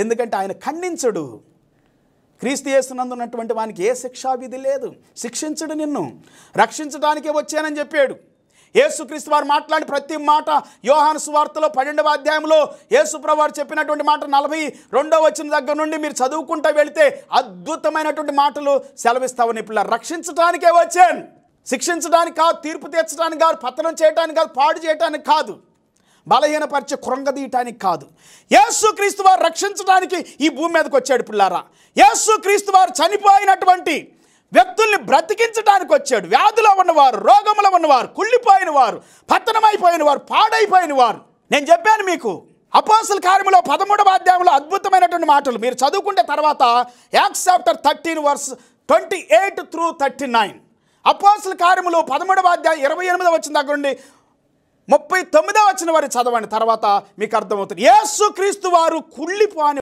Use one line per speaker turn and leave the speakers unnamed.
ఎందుకంటే ఆయన ఖండించడు. క్రీస్తు యేసునందు ఉన్నటువంటి వానికి ఏ శిక్షావిధి లేదు. శిక్షించడు, నిన్ను రక్షించడానికే వచ్చానని చెప్పాడు. యేసుక్రీస్తు వారు మాట్లాడి ప్రతి మాట యోహాను సువార్తలో 12వ అధ్యాయంలో యేసుప్రభువు వారు చెప్పినటువంటి మాట 42వ వచనం దగ్గర నుండి మీరు చదువుకుంటూ వెళితే అద్భుతమైనటువంటి మాటలు సెలవిస్తామని. ఇప్పుడు రక్షించడానికే వచ్చాను, శిక్షించడానికి కాదు, తీర్పు తీర్చడానికి కాదు, పతనం చేయడానికి కాదు, పాడు చేయడానికి కాదు, బలహీనపరిచే కృంగదీయటానికి కాదు. యేసుక్రీస్తు వారు రక్షించడానికి ఈ భూమి మీదకి వచ్చాడు. పిల్లారా, యేసుక్రీస్తు వారు చనిపోయినటువంటి వ్యక్తుల్ని బ్రతికించడానికి వచ్చాడు. వ్యాధులో ఉన్నవారు, రోగంలో ఉన్నవారు, కుళ్ళిపోయిన వారు, పతనమైపోయిన వారు, పాడైపోయిన వారు. నేను చెప్పాను మీకు అపోస్తల కార్యములో 13వ అధ్యాయంలో అద్భుతమైనటువంటి మాటలు మీరు చదువుకుంటే తర్వాత యాక్ట్స్ చాప్టర్ 13 వర్స్ 28 through 39, అపోస్తల కార్యములో 13వ అధ్యాయం 28వ వచనం దగ్గర నుండి 39వ వచనం వరకు చదవండి. తర్వాత మీకు అర్థమవుతుంది యేసుక్రీస్తు వారు కుళ్ళిపోని